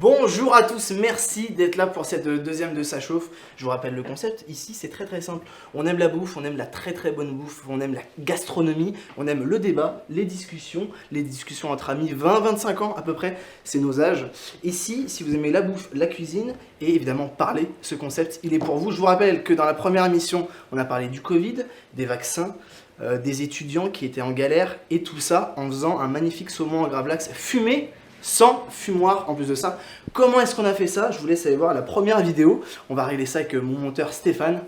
Bonjour à tous, merci d'être là pour cette deuxième de Ça chauffe. Je vous rappelle le concept, ici c'est très simple. On aime la bouffe, on aime la très bonne bouffe, on aime la gastronomie, on aime le débat, les discussions entre amis, 20-25 ans à peu près, c'est nos âges. Ici, si vous aimez la bouffe, la cuisine et évidemment parler, ce concept il est pour vous. Je vous rappelle que dans la première émission, on a parlé du Covid, des vaccins, des étudiants qui étaient en galère et tout ça en faisant un magnifique saumon à gravlax fumé sans fumoir en plus de ça. Comment est-ce qu'on a fait ça? Je vous laisse aller voir la première vidéo. On va régler ça avec mon monteur Stéphane.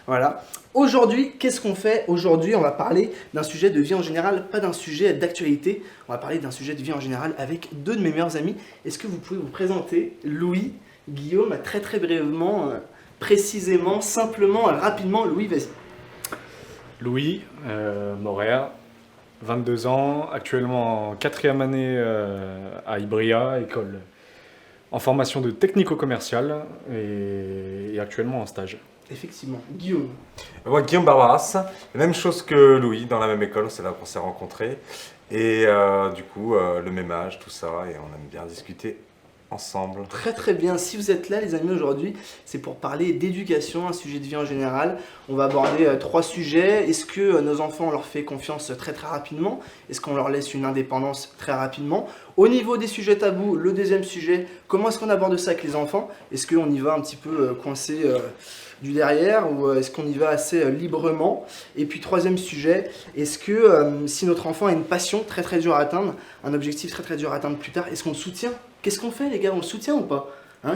Voilà. Aujourd'hui, qu'est-ce qu'on fait? Aujourd'hui, on va parler d'un sujet de vie en général, pas d'un sujet d'actualité. On va parler d'un sujet de vie en général avec deux de mes meilleurs amis. Est-ce que vous pouvez vous présenter, Louis, Guillaume, très brièvement, précisément, simplement, rapidement? Louis, vas-y. Louis, Morer, 22 ans, actuellement en 4e année à Ibria, école en formation de technico-commercial et actuellement en stage. Effectivement. Guillaume. Moi, Guillaume Barbaras, même chose que Louis, dans la même école, c'est là qu'on s'est rencontrés. Et du coup, le même âge, tout ça, et on aime bien discuter ensemble. Très bien, si vous êtes là les amis aujourd'hui, c'est pour parler d'éducation, un sujet de vie en général. On va aborder 3 sujets. Est-ce que nos enfants, on leur fait confiance très rapidement? Est-ce qu'on leur laisse une indépendance très rapidement? Au niveau des sujets tabous, le deuxième sujet, comment est-ce qu'on aborde ça avec les enfants? Est-ce qu'on y va un petit peu coincé du derrière ou est-ce qu'on y va assez librement? Et puis troisième sujet, est-ce que si notre enfant a une passion très dure à atteindre, un objectif très dur à atteindre plus tard, est-ce qu'on le soutient? Qu'est-ce qu'on fait les gars? On le soutient ou pas?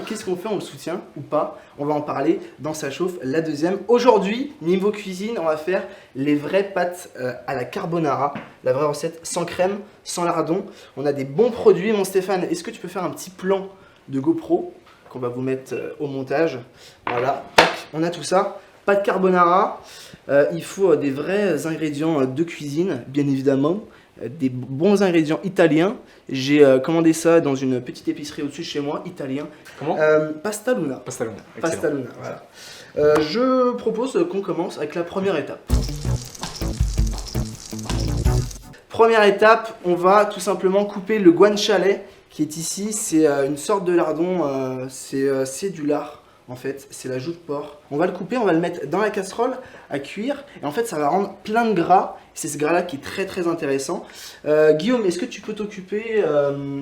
Qu'est-ce qu'on fait? On le soutient ou pas? On va en parler dans Ça chauffe, la deuxième. Aujourd'hui, niveau cuisine, on va faire les vraies pâtes à la carbonara. La vraie recette sans crème, sans lardon. On a des bons produits. Mon Stéphane, est-ce que tu peux faire un petit plan de GoPro qu'on va vous mettre au montage? Voilà, on a tout ça. Pâte carbonara, il faut des vrais ingrédients de cuisine, bien évidemment. Des bons ingrédients italiens. J'ai commandé ça dans une petite épicerie au-dessus de chez moi, italien. Comment? Pasta Luna. Pasta Luna. Pasta Luna, voilà. Je propose qu'on commence avec la première étape. Première étape, on va tout simplement couper le guanciale qui est ici. C'est une sorte de lardon, c'est du lard. En fait, c'est la joue de porc. On va le couper, on va le mettre dans la casserole à cuire. Et en fait, ça va rendre plein de gras. C'est ce gras-là qui est très intéressant. Guillaume, est-ce que tu peux t'occuper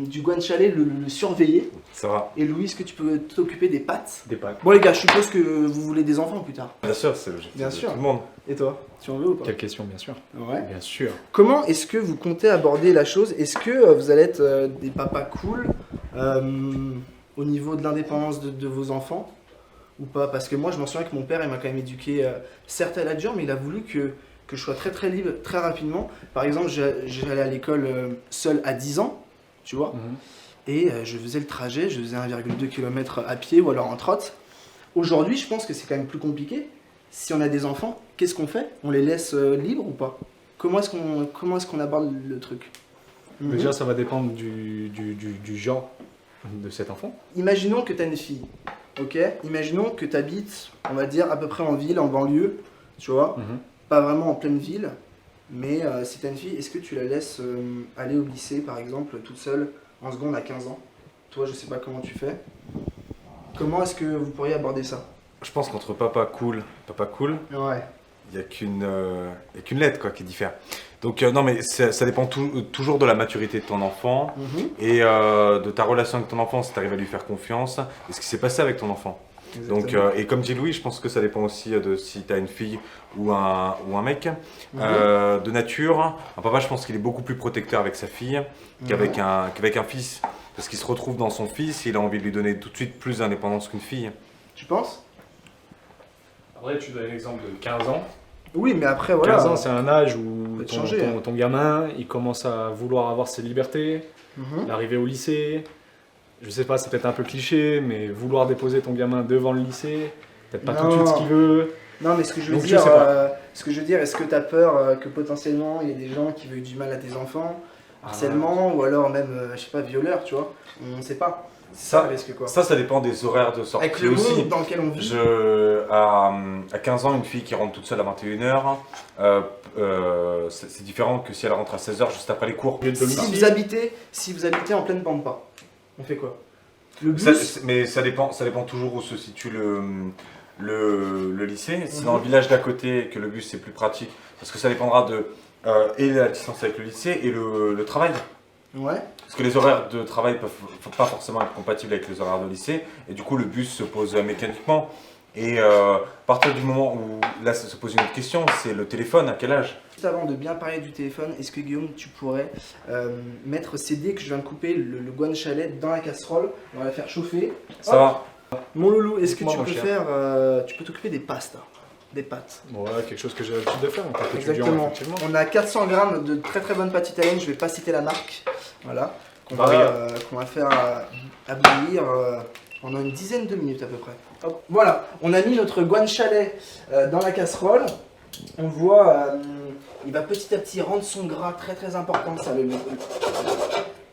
du guanciale, le surveiller? Ça va. Et Louis, est-ce que tu peux t'occuper des pâtes? Des pâtes. Bon les gars, je suppose que vous voulez des enfants plus tard. Bien sûr, c'est l'objectif Bien de sûr. tout le monde. Et toi, tu en veux ou pas? Quelle question, bien sûr. Ouais. Bien sûr. Comment est-ce que vous comptez aborder la chose? Est-ce que vous allez être des papas cool au niveau de l'indépendance de vos enfants? Ou pas? Parce que moi je m'en souviens que mon père il m'a quand même éduqué certes à la dure, mais il a voulu que je sois très libre très rapidement. Par exemple, j'allais à l'école seul à 10 ans, tu vois, et je faisais le trajet, je faisais 1,2 km à pied ou alors en trotte. Aujourd'hui je pense que c'est quand même plus compliqué. Si on a des enfants, qu'est-ce qu'on fait? On les laisse libres ou pas? Comment est-ce qu'on aborde le truc? Déjà, ça va dépendre du genre de cet enfant. Imaginons que tu as une fille, ok? Imaginons que tu habites, on va dire, à peu près en ville, en banlieue, tu vois? Pas vraiment en pleine ville, mais si tu as une fille, est-ce que tu la laisses aller au lycée, par exemple, toute seule, en seconde à 15 ans? Toi, je sais pas comment tu fais. Comment est-ce que vous pourriez aborder ça? Je pense qu'entre papa cool, Ouais. il n'y a qu'une lettre quoi, qui diffère. Donc non mais ça dépend toujours de la maturité de ton enfant et de ta relation avec ton enfant, si tu arrives à lui faire confiance et ce qui s'est passé avec ton enfant. Donc, et comme dit Louis, je pense que ça dépend aussi de si tu as une fille ou un mec. De nature, un papa je pense qu'il est beaucoup plus protecteur avec sa fille qu'avec un fils. Parce qu'il se retrouve dans son fils, il a envie de lui donner tout de suite plus d'indépendance qu'une fille. Tu penses? Après, tu donnes l'exemple de 15 ans. Oui, mais après, voilà. 15 ans, c'est un âge où peut changer, ton gamin, il commence à vouloir avoir ses libertés, l'arrivée au lycée. Je sais pas, c'est peut-être un peu cliché, mais vouloir déposer ton gamin devant le lycée, peut-être pas tout de suite ce qu'il veut. Non, mais ce que je veux Donc, dire, je sais pas. Est-ce que tu as peur que potentiellement il y ait des gens qui veulent du mal à tes enfants, harcèlement, ou alors même, je sais pas, violeur, tu vois? On ne sait pas. Ça, le risque, quoi. ça dépend des horaires de sortie Avec le aussi. monde dans lequel on vit. À 15 ans, une fille qui rentre toute seule à 21h, c'est différent que si elle rentre à 16h juste après les cours. Si vous habitez en pleine pampa, on fait quoi? Le bus, Mais ça dépend toujours où se situe le lycée. Si dans le village d'à côté que le bus c'est plus pratique, parce que ça dépendra de et la distance avec le lycée et le travail. ouais. Parce que les horaires de travail peuvent pas forcément être compatibles avec les horaires de lycée, et du coup le bus se pose mécaniquement. Et à partir du moment où là ça se pose une autre question, c'est le téléphone, à quel âge? Juste avant de bien parler du téléphone, est-ce que Guillaume, tu pourrais mettre ces dés que je viens de couper, le guanciale dans la casserole, on va la faire chauffer. Ça va? Mon loulou, est-ce que Dites-moi, tu mon peux cher. faire, tu peux t'occuper des pastes, des pâtes. Bon, voilà, quelque chose que j'ai l'habitude de faire en tant qu'étudiant, Exactement. effectivement. On a 400 grammes de très très bonne pâte italienne, je vais pas citer la marque. Voilà. Qu'on Varia. va faire bouillir pendant une dizaine de minutes à peu près. Hop. Voilà, on a mis notre guanciale dans la casserole. On voit, il va petit à petit rendre son gras très très important. Ça,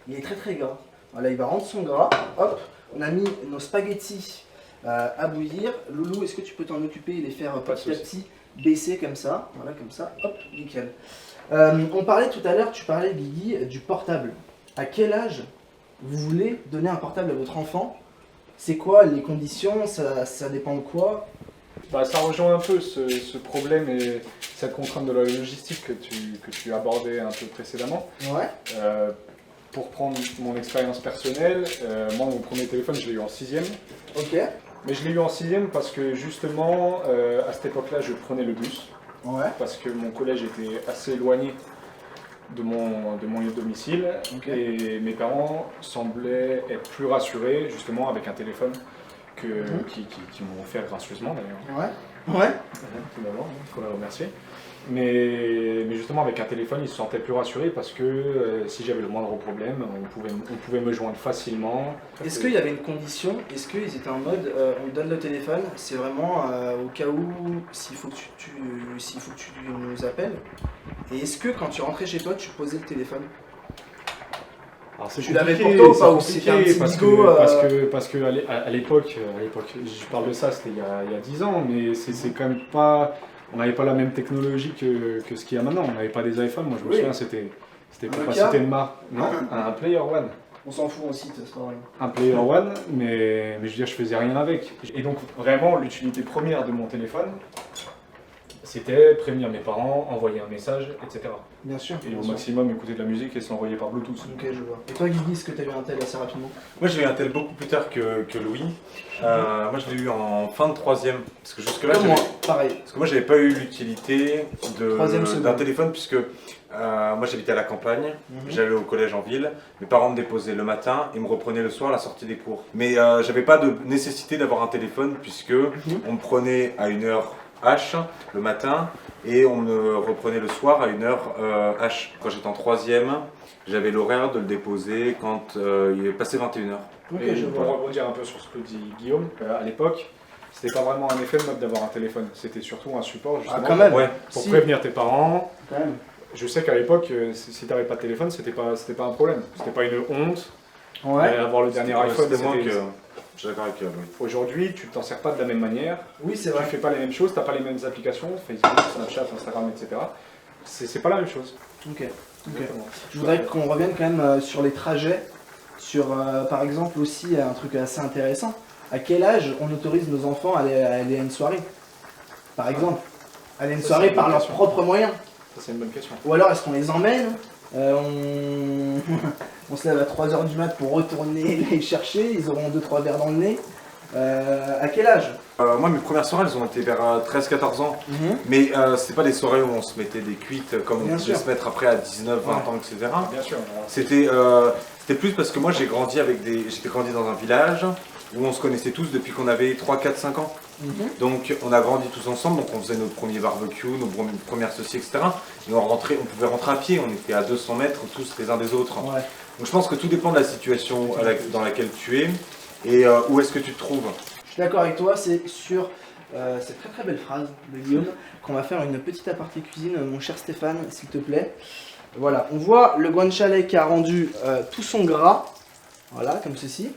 il est très très gras. Voilà, il va rendre son gras. Hop, on a mis nos spaghettis à bouillir. Loulou, est-ce que tu peux t'en occuper et les faire Pas de petit à souci. petit baisser comme ça? Voilà, comme ça. Hop, nickel. On parlait tout à l'heure, tu parlais, Guigui, du portable. À quel âge vous voulez donner un portable à votre enfant? C'est quoi les conditions? Ça dépend de quoi? Bah, ça rejoint un peu ce problème et cette contrainte de la logistique que tu abordais un peu précédemment. Ouais. Pour prendre mon expérience personnelle, moi mon premier téléphone je l'ai eu en 6e. Ok. Mais je l'ai eu en 6e parce que justement à cette époque-là je prenais le bus. Ouais. Parce que mon collège était assez éloigné de mon lieu de domicile. Ok. Et mes parents semblaient être plus rassurés justement avec un téléphone qui m'ont offert gracieusement d'ailleurs. Ouais. Ouais. Tout d'abord, il faut les remercier. Mais justement, avec un téléphone, ils se sentaient plus rassurés parce que si j'avais le moindre problème, on pouvait me joindre facilement. Est-ce qu'il y avait une condition? Est-ce qu'ils étaient en mode on te donne le téléphone, c'est vraiment au cas où s'il faut que tu nous appelles? Et est-ce que quand tu rentrais chez toi, tu posais le téléphone? Alors, c'est Tu l'avais compliqué, pour toi ou c'est pas? Ou compliqué c'était un petit parce bigot, parce que à l'époque, je parle de ça, c'était il y a 10 ans, mais c'est quand même pas. On n'avait pas la même technologie que ce qu'il y a maintenant. On n'avait pas des iPhones. Moi, je me Oui. souviens, c'était pour pas Nokia? citer une marque. Non, un Player One. On s'en fout, on cite, c'est pas vrai. Un Player One, mais je veux dire, je faisais rien avec. Et donc, vraiment, l'utilité première de mon téléphone, c'était prévenir mes parents, envoyer un message, etc. Bien sûr. Et au bien sûr. maximum, écouter de la musique et se l'envoyer par Bluetooth. Ok, je vois. Et toi, Guigui, est-ce que tu as eu un tel assez rapidement? Moi j'ai eu un tel beaucoup plus tard que Louis. Moi je l'ai eu en fin de 3e. Parce que jusque-là, Comme moi, pareil. parce que moi j'avais pas eu l'utilité Troisième seconde. d'un téléphone puisque moi j'habitais à la campagne, Mhm. j'allais au collège en ville, mes parents me déposaient le matin et me reprenaient le soir à la sortie des cours. Mais j'avais pas de nécessité d'avoir un téléphone puisque on me prenait à une heure H le matin et on me reprenait le soir à une heure H. Quand j'étais en 3e, j'avais l'horaire de le déposer quand il est passé 21h. Ok, Et je pour vois. rebondir un peu sur ce que dit Guillaume, à l'époque, c'était pas vraiment un effet de mode d'avoir un téléphone. C'était surtout un support justement quand même. Ouais. pour Si. prévenir tes parents. Quand même. Je sais qu'à l'époque, si t'avais pas de téléphone, c'était pas un problème. C'était pas une honte. Avoir le dernier iPhone, C'était moi c'était- que. Je suis d'accord avec Louis. Aujourd'hui, tu t'en sers pas de la même manière. Oui, c'est Tu vrai. fais pas les mêmes choses, t'as pas les mêmes applications, Facebook, Snapchat, Instagram, etc. C'est pas la même chose. Ok. Exactement. Je voudrais qu'on revienne quand même sur les trajets, sur par exemple aussi un truc assez intéressant. À quel âge on autorise nos enfants à aller à une soirée? Par exemple, aller à une Ça, soirée c'est une par bonne leurs question. propres moyens. Ça, c'est une bonne question. Ou alors est-ce qu'on les emmène on se lève à 3h du mat pour retourner les chercher, ils auront 2-3 verres dans le nez. À quel âge? Moi, mes premières soirées, elles ont été vers 13-14 ans. Mais c'était pas des soirées où on se mettait des cuites comme Bien on pouvait sûr. se mettre après à 19, 20 ans, etc. Bien sûr. C'était plus parce que moi j'ai grandi j'étais grandi dans un village où on se connaissait tous depuis qu'on avait 3, 4, 5 ans. Donc on a grandi tous ensemble, donc on faisait nos premiers barbecues, nos premières ceci, etc. Et on pouvait rentrer à pied, on était à 200 mètres tous les uns des autres. Ouais. Donc je pense que tout dépend de la situation dans laquelle tu es et où est-ce que tu te trouves. Je suis d'accord avec toi, c'est sur cette très très belle phrase de Guillaume qu'on va faire une petite aparté cuisine, mon cher Stéphane, s'il te plaît. Voilà, on voit le guanciale qui a rendu tout son gras, voilà, comme ceci.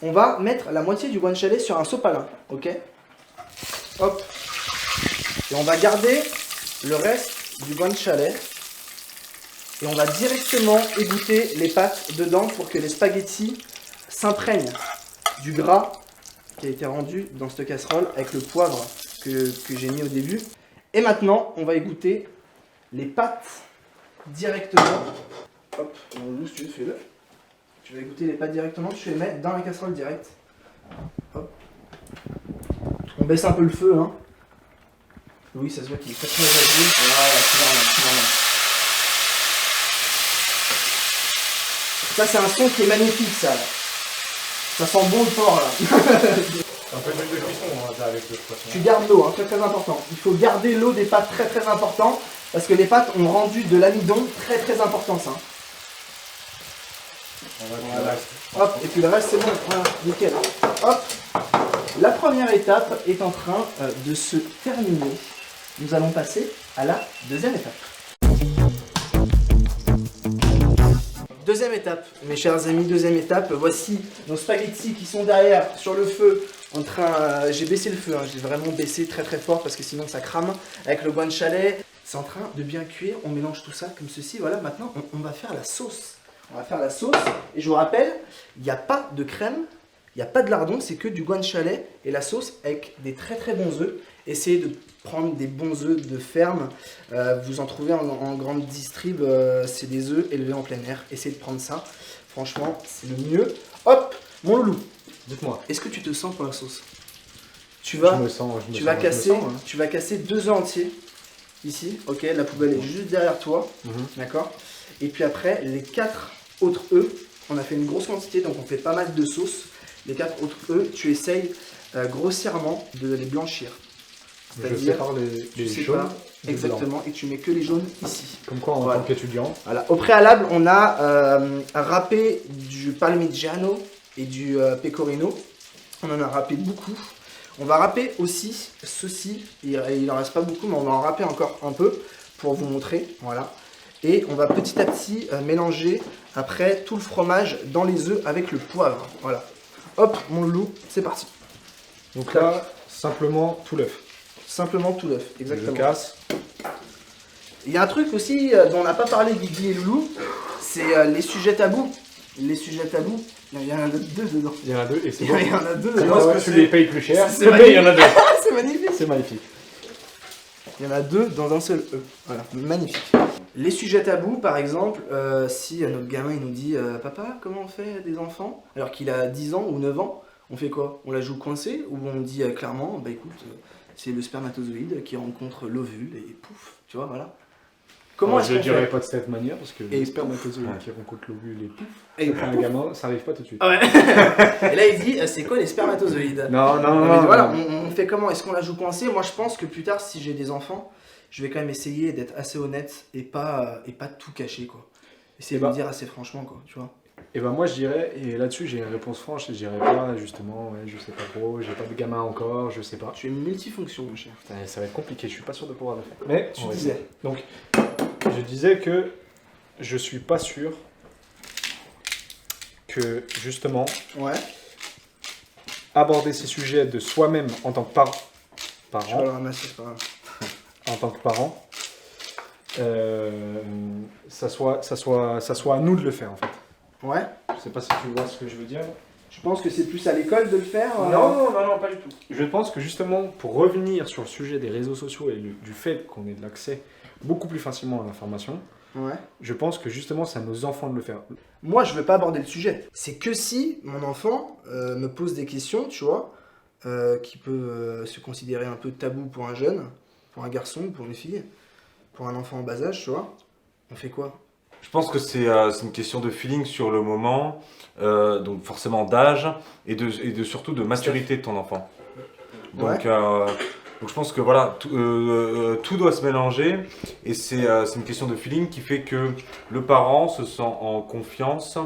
On va mettre la moitié du guanciale sur un sopalin, ok? Hop. Et on va garder le reste du guanciale. Et on va directement égoutter les pâtes dedans pour que les spaghettis s'imprègnent. du gras qui a été rendu dans cette casserole avec le poivre que j'ai mis au début. Et maintenant, on va égoutter les pâtes directement. Hop, on si tu veux, fais-le. Tu vas égoutter les pâtes directement, tu les mets dans la casserole direct. Hop. On baisse un peu le feu, hein. Oui, ça se voit qu'il est très agile. Voilà, c'est normal, c'est normal. Ça, c'est un son qui est magnifique, ça. Ça sent bon le porc, là. Un peu d'huile de cuisson, avec de toute façon. Tu gardes l'eau, hein, très important. Il faut garder l'eau des pâtes très important, parce que les pâtes ont rendu de l'amidon très important, ça. Voilà. Hop, et puis le reste, c'est bon. Voilà, nickel. Hop. La première étape est en train de se terminer. Nous allons passer à la deuxième étape. Deuxième étape, mes chers amis, deuxième étape. Voici nos spaghettis qui sont derrière, sur le feu, en train... j'ai baissé le feu, hein, j'ai vraiment baissé très fort parce que sinon ça crame. Avec le guanciale, c'est en train de bien cuire. On mélange tout ça comme ceci. Voilà, maintenant on va faire la sauce. On va faire la sauce. Et je vous rappelle, il n'y a pas de crème, il n'y a pas de lardon, c'est que du guanciale et la sauce avec des très bons œufs. Essayez de prendre des bons œufs de ferme. Vous en trouvez en grande distrib, c'est des œufs élevés en plein air. Essayez de prendre ça. Franchement, c'est le mieux. Hop, mon loulou. Dites-moi. Est-ce que tu te sens pour la sauce? Tu vas casser 2 œufs entiers. Ici, ok, la poubelle est juste derrière toi. D'accord. Et puis après, les 4 autres œufs, on a fait une grosse quantité, donc on fait pas mal de sauce. Les 4 autres œufs, tu essayes grossièrement de les blanchir. Je sépare les jaunes. Exactement, et tu mets que les jaunes ici. Comme quoi, en tant qu'étudiant. Voilà. Au préalable, on a râpé du parmigiano et du pecorino. On en a râpé beaucoup. On va râper aussi ceci. Il n'en reste pas beaucoup, mais on va en râper encore un peu pour vous montrer. Voilà. Et on va petit à petit mélanger après tout le fromage dans les œufs avec le poivre. Voilà. Hop, mon loulou, c'est parti. Donc là, simplement tout l'œuf. Simplement tout l'œuf, exactement. Je casse. Il y a un truc aussi dont on n'a pas parlé, Guigui et Loulou, c'est les sujets tabous. Les sujets tabous, il y en a 2 dedans. Il y en a 2 et c'est Il bon. y en a 2 Comment dedans. est-ce que tu les payes plus cher? C'est Mais il y en a 2. C'est magnifique. C'est magnifique. Il y en a 2 dans un seul œuf. Voilà, magnifique. Les sujets tabous, par exemple, si notre gamin il nous dit Papa, comment on fait des enfants? Alors qu'il a 10 ans ou 9 ans, on fait quoi? On la joue coincée ou on dit clairement, bah écoute, c'est le spermatozoïde qui rencontre l'ovule et pouf, tu vois, voilà. Comment est-ce je qu'on dirais fait? pas de cette manière parce que Et les spermatozoïdes qui rencontrent l'ovule et pouf, Et un gamin, ça arrive pas tout de suite. Ah ouais. Et là il dit c'est quoi les spermatozoïdes? Non. Mais voilà, on fait comment? Est-ce qu'on la joue coincée? Moi je pense que plus tard, si j'ai des enfants, je vais quand même essayer d'être assez honnête et pas tout cacher, quoi. Essayer de me dire assez franchement, quoi, tu vois. Et ben moi je dirais, et là-dessus j'ai une réponse franche, je dirais pas justement, ouais, je sais pas trop, j'ai pas de gamin encore, je sais pas. Tu es multifonction, mon cher. Putain, ça va être compliqué, je suis pas sûr de pouvoir le faire. Mais Tu disais. Donc, je disais que je suis pas sûr que justement aborder ces sujets de soi-même en tant que parent, Je vais le ramasser, c'est pas grave. en tant que parent, ça soit à nous de le faire en fait. Ouais. Je sais pas si tu vois ce que je veux dire. Je pense que c'est plus à l'école de le faire. Non, pas du tout. Je pense que justement, pour revenir sur le sujet des réseaux sociaux et du fait qu'on ait de l'accès beaucoup plus facilement à l'information, je pense que justement, c'est à nos enfants de le faire. Moi, je veux pas aborder le sujet. C'est que si mon enfant me pose des questions, tu vois, qui peut se considérer un peu tabou pour un jeune, pour un garçon, pour une fille, pour un enfant en bas âge, tu vois, on fait quoi? Je pense que c'est une question de feeling sur le moment, donc forcément d'âge et surtout de maturité de ton enfant. Donc, donc je pense que voilà, tout doit se mélanger et c'est une question de feeling qui fait que le parent se sent en confiance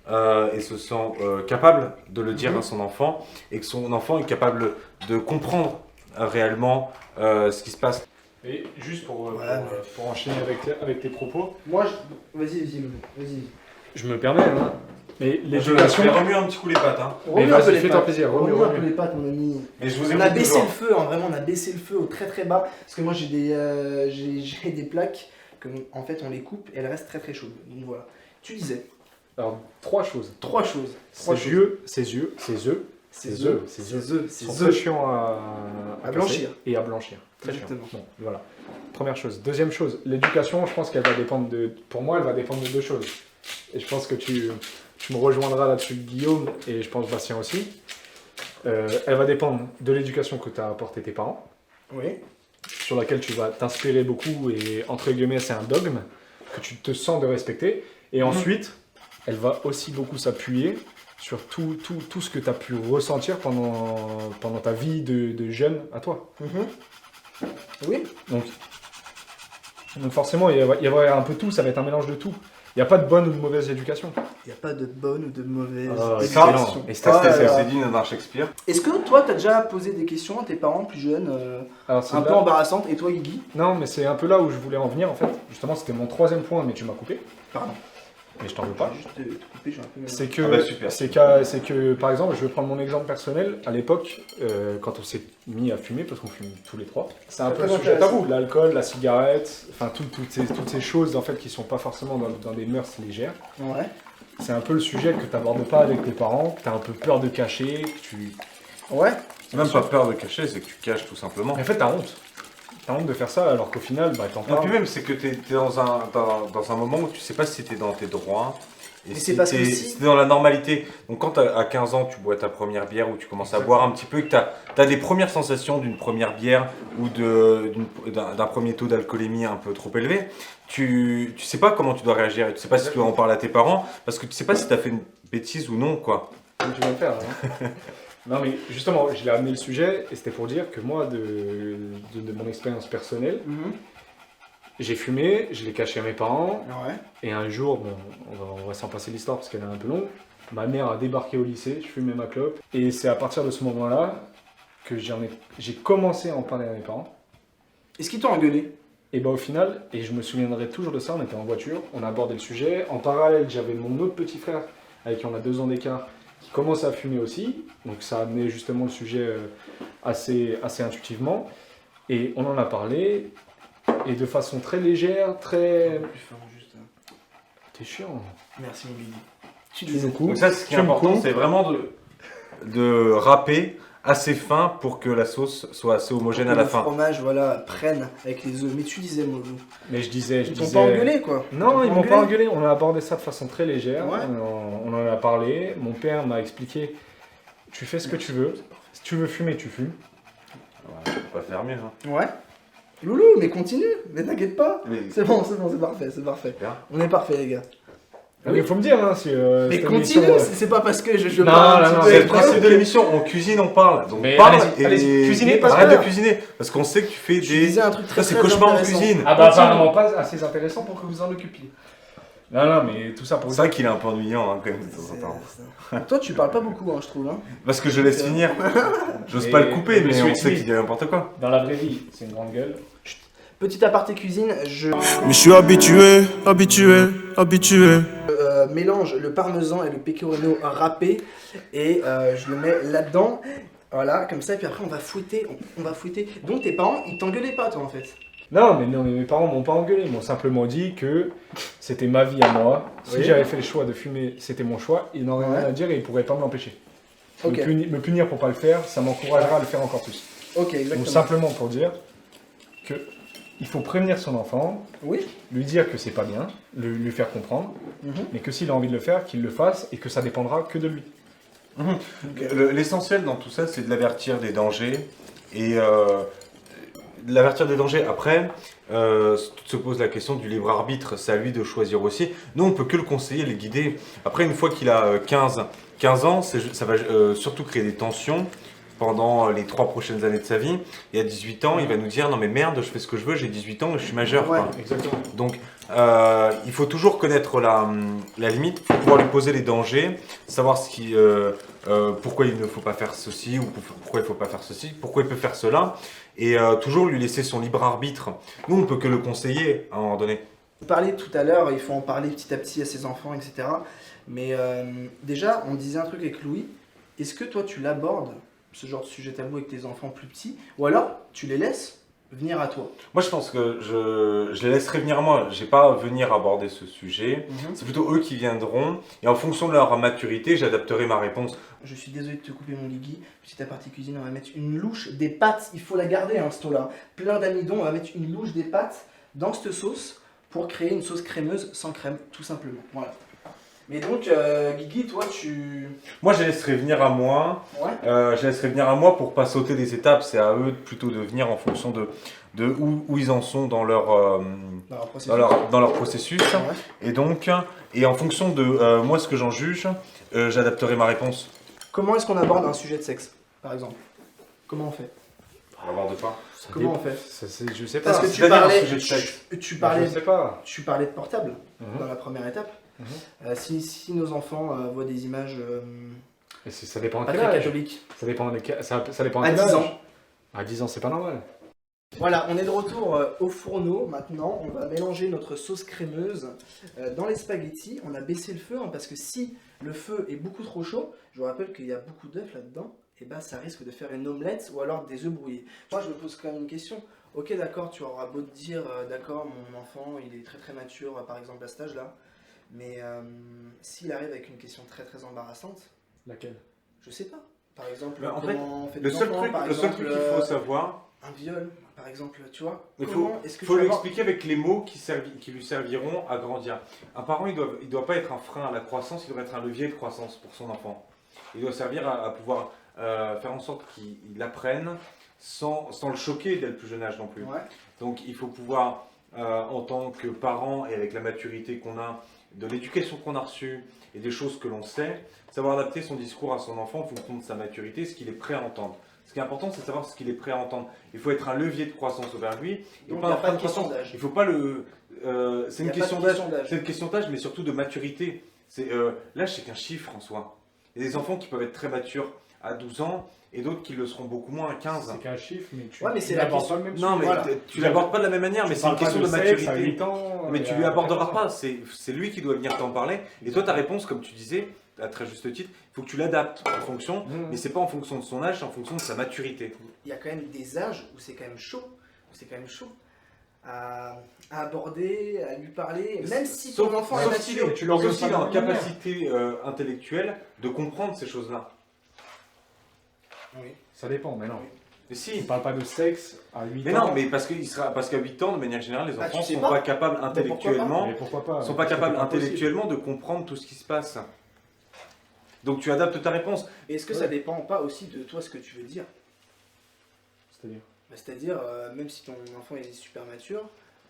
et se sent capable de le dire à son enfant et que son enfant est capable de comprendre réellement ce qui se passe. Et juste pour enchaîner avec tes propos, moi, vas-y. je me permets, hein, mais Je l'éducation... vais remuer un petit coup les pattes. Hein. Remue Mais un peu vas-y, les fais-toi pattes. plaisir, Remue un peu remue. les pattes, mon ami. Mais je vous On a écoute baissé toujours. le feu, hein, vraiment, on a baissé le feu au très bas. Parce que moi, j'ai des plaques que, en fait, on les coupe et elles restent très chaudes. Donc voilà. Tu disais Alors, 3 choses. 3 choses. Ses yeux, Ces œufs, Ces sont œufs. très chiants À casser blanchir. et à blanchir. Très Exactement. chiant. Bon, voilà. Première chose. Deuxième chose, l'éducation, je pense qu'elle va dépendre de... Pour moi, elle va dépendre de deux choses. Et je pense que tu me rejoindras là-dessus, Guillaume, et je pense Bastien aussi. Elle va dépendre de l'éducation que t'as apporté tes parents, Oui. sur laquelle tu vas t'inspirer beaucoup, et entre guillemets, c'est un dogme que tu te sens de respecter. Et ensuite, elle va aussi beaucoup s'appuyer sur tout ce que tu as pu ressentir pendant ta vie de jeune à toi. Oui. Donc forcément, il va y avoir un peu tout, ça va être un mélange de tout. Il n'y a pas de bonne ou de mauvaise éducation. Il n'y a pas de bonne ou de mauvaise Ah, éducation. excellent. Et Ah là c'est là. dit dans Shakespeare. Est-ce que toi, tu as déjà posé des questions à tes parents plus jeunes, Alors, c'est un peu là- embarrassantes, et toi, Guigui? Non, mais c'est un peu là où je voulais en venir en fait. Justement, c'était mon troisième point, mais tu m'as coupé. Pardon. Mais je t'en veux pas. Juste te couper, j'ai un peu... C'est que, Ah bah, super. c'est que, par exemple, je vais prendre mon exemple personnel. À l'époque, quand on s'est mis à fumer, parce qu'on fume tous les trois, c'est un peu Très un sujet intéressant. tabou. L'alcool, la cigarette, enfin toutes ces choses en fait qui sont pas forcément dans des mœurs légères. Ouais. C'est un peu le sujet que tu n'abordes pas avec tes parents, que tu as un peu peur de cacher, que tu... Ouais. C'est même pas peur de cacher, c'est que tu caches tout simplement. Mais en fait, tu as honte. Tu as honte de faire ça alors qu'au final, bah, t'en Et parles. puis même, c'est que tu es dans un moment où tu sais pas si tu es dans tes droits. Et Mais si c'est parce que t'es si- si t'es dans la normalité. Donc quand à 15 ans, tu bois ta première bière ou tu commences à boire un petit peu et que tu as des premières sensations d'une première bière ou d'un premier taux d'alcoolémie un peu trop élevé, tu sais pas comment tu dois réagir. Et tu sais pas si tu dois en parler à tes parents parce que tu sais pas si tu as fait une bêtise ou non, quoi. Comme tu vas le faire. Hein. Non mais justement, je l'ai amené le sujet et c'était pour dire que moi, de mon expérience personnelle, j'ai fumé, je l'ai caché à mes parents Ouais. et un jour, bon, on va s'en passer l'histoire parce qu'elle est un peu longue, ma mère a débarqué au lycée, je fumais ma clope et c'est à partir de ce moment-là que j'ai commencé à en parler à mes parents. Est-ce qu'ils t'ont engueulé? Et bah au final, et je me souviendrai toujours de ça, on était en voiture, on a abordé le sujet. En parallèle, j'avais mon autre petit frère, avec qui on a 2 ans d'écart, qui commençait à fumer aussi. Donc ça a amené justement le sujet assez intuitivement. Et on en a parlé, et de façon très légère, très... Plus fort, juste. T'es chiant. Merci, mon Guigui. Tu Tu disais me coupes. Donc ça, ce qui est Tu me important, coupes. c'est vraiment de râper assez fin pour que la sauce soit assez homogène à la Le fin. fromage, voilà, prenne avec les œufs. Mais tu disais, Moulou. Mais je disais... Ils t'ont pas engueulé, quoi? Non, ils m'ont pas engueulé. On a abordé ça de façon très légère. Ouais. On en a parlé. Mon père m'a expliqué, tu fais ce que tu veux. Si tu veux fumer, tu fumes. Ouais, je peux pas faire mieux. Hein. Ouais. Loulou, mais continue, mais t'inquiète pas. Mais- C'est bon, c'est parfait, c'est parfait. Bien. On est parfait, les gars. Ah, mais il faut me dire, hein, si... Mais cette continue, émission, c'est pas parce que je Non, parle non, un non, petit peu C'est avec le toi principe de que- l'émission, on cuisine, on parle. Donc Mais parle allez-y, allez-y, cuisinez, et parce arrête que- de cuisiner. Parce qu'on sait que tu fais Je disais un truc Ça, très c'est très cauchemar en intéressant. cuisine. Ah bah apparemment pas assez intéressant pour que vous en occupiez. Non, non, mais tout ça pour C'est vrai qu'il est un peu ennuyant hein, quand même de temps en temps. Toi, tu parles pas beaucoup, hein, je trouve. Hein. Parce que je laisse finir. J'ose Mais- pas le couper, mais mais je on suis sait timide. qu'il dit n'importe quoi. Dans la vraie vie, c'est une grande gueule. Petit aparté cuisine, je Mais je suis habitué, habitué, habitué. mélange le parmesan et le pecorino râpé et je le mets là-dedans. Voilà, comme ça, et puis après on va fouetter, on va fouetter. Donc tes parents, ils t'engueulaient pas, toi, en fait. Non, mais mes parents m'ont pas engueulé. Ils m'ont simplement dit que c'était ma vie à moi. Si Oui. j'avais fait le choix de fumer, c'était mon choix. Ils n'auraient Ouais. rien à dire et ils pourraient pas me l'empêcher. Ok, Me punir pour pas le faire, ça m'encouragera à le faire encore plus. ok, Donc exactement. simplement pour dire que il faut prévenir son enfant, Oui. lui dire que c'est pas bien, lui faire comprendre, Mhm. mais que s'il a envie de le faire, qu'il le fasse et que ça dépendra que de lui. L'essentiel dans tout ça, c'est de l'avertir des dangers. Et de l'avertir des dangers. Après, se pose la question du libre arbitre. C'est à lui de choisir aussi. Nous, on peut que le conseiller, le guider. Après, une fois qu'il a 15 ans, ça va surtout créer des tensions pendant les 3 prochaines années de sa vie. Et à 18 ans, il va nous dire « Non mais merde, je fais ce que je veux, j'ai 18 ans et je suis majeur. Ouais. quoi. Exactement. Donc, il faut toujours connaître la limite pour pouvoir lui poser les dangers, savoir pourquoi il ne faut pas faire ceci ou pourquoi il ne faut pas faire ceci, pourquoi il peut faire cela, et toujours lui laisser son libre arbitre. Nous, on peut que le conseiller à un moment donné. Vous parliez tout à l'heure, il faut en parler petit à petit à ses enfants, etc. Mais déjà, on disait un truc avec Louis. Est-ce que toi, tu l'abordes, ce genre de sujet tabou avec tes enfants plus petits, ou alors tu les laisses venir à toi? Moi, je pense que je les laisserai venir à moi. J'ai pas à venir aborder ce sujet. C'est plutôt eux qui viendront. Et en fonction de leur maturité, j'adapterai ma réponse. Je suis désolé de te couper mon Guigui. Petite aparté cuisine, on va mettre une louche des pâtes. Il faut la garder, hein, cette eau-là. Plein d'amidon, on va mettre une louche des pâtes dans cette sauce pour créer une sauce crémeuse sans crème, tout simplement. Voilà. Mais donc, Guigui, toi, Moi, je les laisserai venir à moi. Ouais. Je les laisserai venir à moi pour pas sauter des étapes. C'est à eux plutôt de venir en fonction de où ils en sont dans leur, Dans leur processus. dans leur processus. Ouais. Et donc, en fonction de moi, ce que j'en juge, j'adapterai ma réponse. Comment est-ce qu'on aborde un sujet de sexe, par exemple? Comment on fait? On va voir de pas. Comment on fait? Je sais pas. Parce que tu C'est-à-dire un parlais, sujet de sexe. tu Je sais pas. parlais de portable Mhm. dans la première étape. Mhm. Si nos enfants voient des images Mais ça dépend pas de très quel âge. catholiques, Ça dépend ça dépend à de quel 10 âge. ans. À 10 ans, c'est pas normal. Voilà, on est de retour au fourneau. Maintenant, on va mélanger notre sauce crémeuse dans les spaghettis. On a baissé le feu hein, parce que si le feu est beaucoup trop chaud, je vous rappelle qu'il y a beaucoup d'œufs là-dedans, et bah ça risque de faire une omelette ou alors des œufs brouillés. Moi, je me pose quand même une question. Ok, d'accord, tu auras beau te dire, d'accord, mon enfant, il est très très mature, par exemple à cet âge-là, mais s'il arrive avec une question très très embarrassante, Laquelle? je sais pas. Par exemple, Mais en comment on fait Le des seul enfants, truc, par le seul exemple, truc qu'il faut savoir, un viol, par exemple, tu vois. il Comment est-ce que faut tu lui vas voir- expliquer avec les mots qui lui serviront à grandir. Un parent, il doit pas être un frein à la croissance, il doit être un levier de croissance pour son enfant. Il doit servir à pouvoir faire en sorte qu'il apprenne sans le choquer dès le plus jeune âge non plus. Ouais. Donc il faut pouvoir, en tant que parent et avec la maturité qu'on a, de l'éducation qu'on a reçue et des choses que l'on sait, savoir adapter son discours à son enfant en fonction de sa maturité, ce qu'il est prêt à entendre. Ce qui est important, c'est de savoir ce qu'il est prêt à entendre. Il faut être un levier de croissance envers lui. Et Donc, pas il n'y un a frein pas de croissance. question d'âge. Il faut pas le. C'est Il y une a pas question de d'âge. question d'âge. C'est une question d'âge, mais surtout de maturité. L'âge, c'est qu'un chiffre en soi. Il y a des enfants qui peuvent être très matures à 12 ans et d'autres qui le seront beaucoup moins à 15. C'est qu'un chiffre, mais tu Ouais, mais c'est tu la l'abordes question- pas le même Non, mais Voilà. tu l'abordes pas de la même manière, mais c'est une question de À maturité. 8 ans, Mais tu à lui aborderas 14 ans. pas, c'est lui qui doit venir t'en parler. Et toi, ta réponse, comme tu disais, à très juste titre, il faut que tu l'adaptes en fonction, Mhm. mais c'est pas en fonction de son âge, c'est en fonction de sa maturité. Il y a quand même des âges où c'est quand même chaud. À aborder, à lui parler, même si ton enfant est sauf s'il mature. est, tu leur sauf donnes s'il pas est en de lumière. capacité intellectuelle de comprendre ces choses-là. Oui. Ça dépend, mais non. Mais On si. parle pas de sexe à 8 Mais ans. non, mais parce qu'à 8 ans, de manière générale, les Ah, enfants tu sais sont pas. pas capables pourquoi intellectuellement, Mais pourquoi pas sont pas Parce que capables c'est pas possible. intellectuellement de comprendre tout ce qui se passe. Donc tu adaptes ta réponse. Et est-ce que ça dépend pas aussi de toi ce que tu veux dire? C'est-à-dire C'est-à-dire, même si ton enfant est super mature,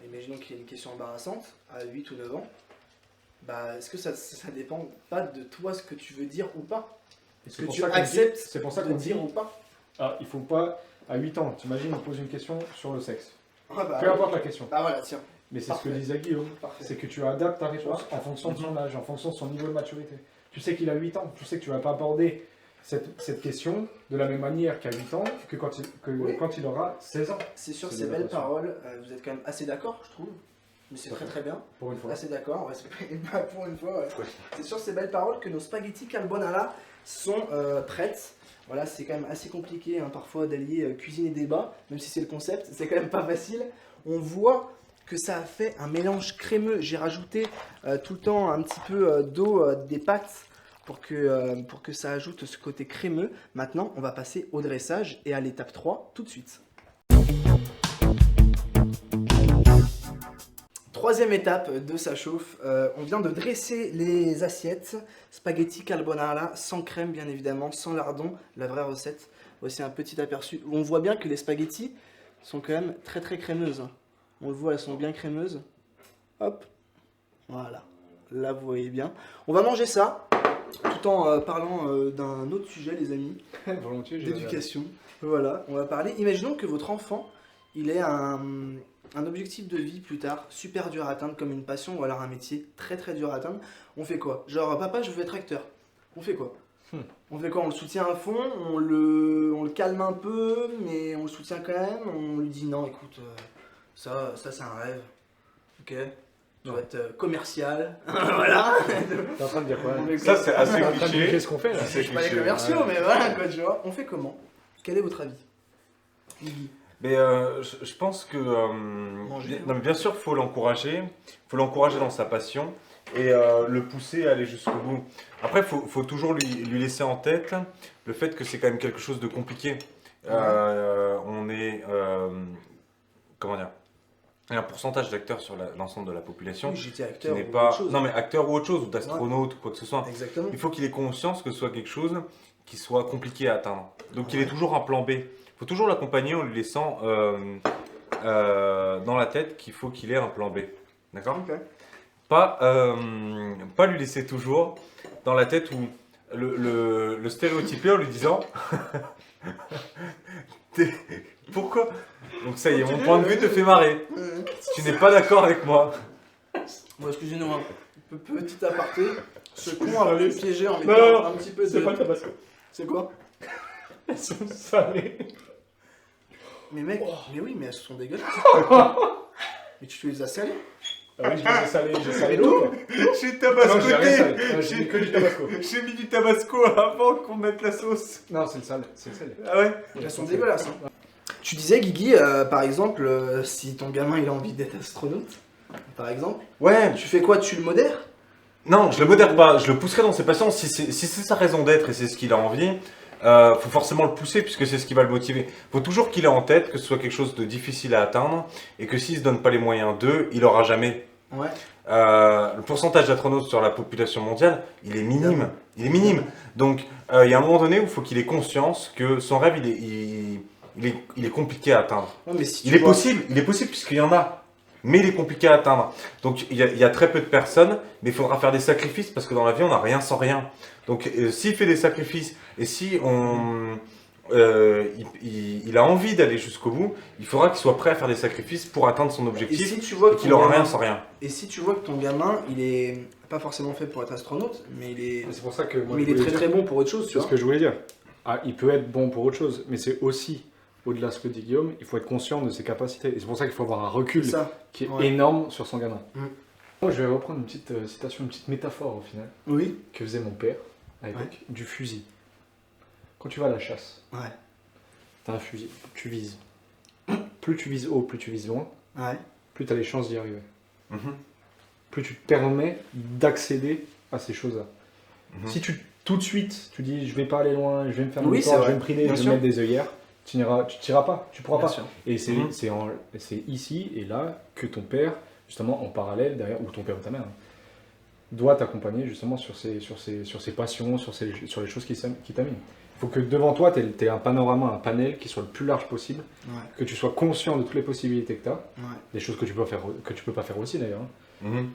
imaginons qu'il y ait une question embarrassante à 8 ou 9 ans, bah, est-ce que ça dépend pas de toi ce que tu veux dire ou pas? Est-ce C'est que pour tu ça qu'on dit- acceptes c'est pour ça de qu'on dit- dire ou pas? Ah, il faut pas, à 8 ans, t'imagines, on pose une question sur le sexe. Ah bah, Peu importe la question. bah voilà, tiens, Mais c'est ce Parfait. que disait Guillaume. parfait. C'est que tu adaptes ta réponse en fonction de son âge, en fonction de son niveau de maturité. Tu sais qu'il a 8 ans, tu sais que tu vas pas aborder cette question de la même manière qu'à 8 ans que Oui. quand il aura 16 ans, C'est sur C'est ces de belles l'attention. paroles, vous êtes quand même assez d'accord, je trouve. Mais c'est très très bien. pour une fois. Assez d'accord, ouais, pas pour une fois. Ouais. Ouais. C'est sur ces belles paroles que nos spaghettis carbonara sont prêtes. Voilà, c'est quand même assez compliqué hein, parfois d'allier cuisine et débat, même si c'est le concept, c'est quand même pas facile. On voit que ça a fait un mélange crémeux. J'ai rajouté tout le temps un petit peu d'eau des pâtes pour que ça ajoute ce côté crémeux. Maintenant, on va passer au dressage et à l'étape 3 tout de suite. Troisième étape de sa chauffe, on vient de dresser les assiettes, spaghetti carbonara, sans crème bien évidemment, sans lardon, la vraie recette. Voici un petit aperçu où on voit bien que les spaghettis sont quand même très très crémeuses. On le voit, elles sont bien crémeuses. Hop, voilà, là vous voyez bien. On va manger ça, tout en parlant d'un autre sujet les amis, Volontiers, j'ai d'éducation. Voilà, on va parler. Imaginons que votre enfant, il ait un objectif de vie plus tard, super dur à atteindre, comme une passion ou alors un métier très très dur à atteindre. On fait quoi? Genre, papa, je veux être acteur. On fait quoi? On fait quoi? On le soutient à fond, on le calme un peu, mais on le soutient quand même. On lui dit non, écoute, ça c'est un rêve. Ok? Tu vas être commercial. Voilà. T'es en train de dire quoi Ça, c'est assez T'es en train de cliché. cliché ce qu'on fait là. C'est Je suis pas les cliché. commerciaux, mais voilà quoi, tu vois. On fait comment? Quel est votre avis? Guigui. Mais je pense que non, mais bien sûr, faut l'encourager dans sa passion et le pousser à aller jusqu'au bout. Après, faut toujours lui laisser en tête le fait que c'est quand même quelque chose de compliqué. On est comment dire? Il y a un pourcentage d'acteurs sur l'ensemble de la population Oui, j'étais qui acteur n'est ou pas autre chose. non mais acteur ou autre chose ou d'astronaute ou quoi que ce soit. Exactement. Il faut qu'il ait conscience que ce soit quelque chose qui soit compliqué à atteindre. Donc il ait toujours un plan B. Il faut toujours l'accompagner en lui laissant dans la tête qu'il faut qu'il ait un plan B. D'accord? Ok. Pas lui laisser toujours dans la tête où le stéréotyper en lui disant pourquoi? Donc ça y est, mon point de vue te fait marrer. Si tu n'es pas d'accord avec moi. Bon, excusez-nous, petit aparté. Ce con a voulu piéger en Non, mettant un petit peu de... C'est pas le tabasco. C'est quoi? Elles sont salées. Mais mec, mais oui, mais elles sont dégueulasses. Mais tu les as salées? Ah oui, j'ai salé l'eau. J'ai Non, j'ai rien tabascoté. salé. Non, j'ai mis que du tabasco. J'ai mis du tabasco avant qu'on mette la sauce. Non, c'est le sel. C'est le sel. Ah ouais? Elles sont dégueulasses. Hein. Tu disais, Guigui, par exemple, si ton gamin il a envie d'être astronaute, par exemple, Ouais. tu fais quoi? Tu le modères? Non, je le modère pas. Je le pousserai dans ses passions. Si c'est sa raison d'être et c'est ce qu'il a envie, faut forcément le pousser puisque c'est ce qui va le motiver. Faut toujours qu'il ait en tête que ce soit quelque chose de difficile à atteindre et que s'il se donne pas les moyens d'eux, il aura jamais. Ouais. Le pourcentage d'astronautes sur la population mondiale, il est minime. Il est minime. Donc, il y a un moment donné où il faut qu'il ait conscience que son rêve, il est compliqué à atteindre. Ouais, mais si Il tu est vois- possible puisqu'il y en a. Mais il est compliqué à atteindre. Donc il y a très peu de personnes, mais il faudra faire des sacrifices parce que dans la vie on n'a rien sans rien. Donc s'il fait des sacrifices et si il a envie d'aller jusqu'au bout, il faudra qu'il soit prêt à faire des sacrifices pour atteindre son Et objectif si tu vois et que qu'il ton aura gamin- rien sans rien. Et si tu vois que ton gamin, il est pas forcément fait pour être astronaute, mais C'est pour ça que moi, mais il est très très bon pour autre chose, tu C'est ce vois. que je voulais dire. Ah, il peut être bon pour autre chose, mais c'est aussi, au-delà de ce que dit Guillaume, il faut être conscient de ses capacités. Et c'est pour ça qu'il faut avoir un recul C'est ça. qui est Ouais. énorme sur son gamin. Mm. Moi, je vais reprendre une petite citation, une petite métaphore au final, Oui. que faisait mon père à l'époque, du fusil. Quand tu vas à la chasse, Ouais. t'as un fusil, tu vises. Plus tu vises haut, plus tu vises loin, Ouais. plus tu as les chances d'y arriver. Mhm. Plus tu te permets d'accéder à ces choses-là. Mhm. Si tout de suite, tu dis je vais pas aller loin, je vais me faire Oui, mon c'est temps, je vrai. vais me prider, Bien je vais sûr. mettre des œillères, tu tireras pas, tu pourras Bien pas. sûr. Et c'est Mhm. c'est ici et là que ton père, justement en parallèle derrière, ou ton père ou ta mère, hein, doit t'accompagner justement sur ses passions, sur les choses qui t'animent. Il faut que devant toi, tu aies un panorama, un panel qui soit le plus large possible, Ouais. que tu sois conscient de toutes les possibilités que tu as, Ouais. des choses que tu peux pas faire aussi d'ailleurs, hein, Mhm.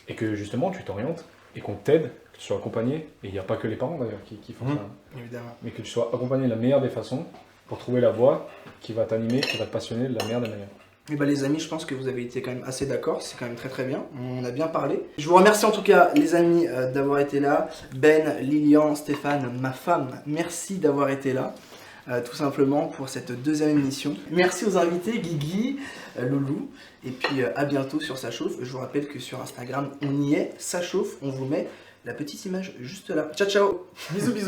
et que justement tu t'orientes et qu'on t'aide, que tu sois accompagné, et il n'y a pas que les parents d'ailleurs qui font Mhm. ça, hein, Évidemment. mais que tu sois accompagné de la meilleure des façons pour trouver la voie qui va t'animer, qui va te passionner de la meilleure des manières. Et bah les amis, je pense que vous avez été quand même assez d'accord, c'est quand même très très bien, on a bien parlé. Je vous remercie en tout cas les amis d'avoir été là. Ben, Lilian, Stéphane, ma femme, merci d'avoir été là. Tout simplement pour cette deuxième émission. Merci aux invités, Guigui, Loulou, et puis à bientôt sur Ça Chauffe. Je vous rappelle que sur Instagram, on y est, Ça Chauffe, on vous met la petite image juste là. Ciao ciao, bisous bisous.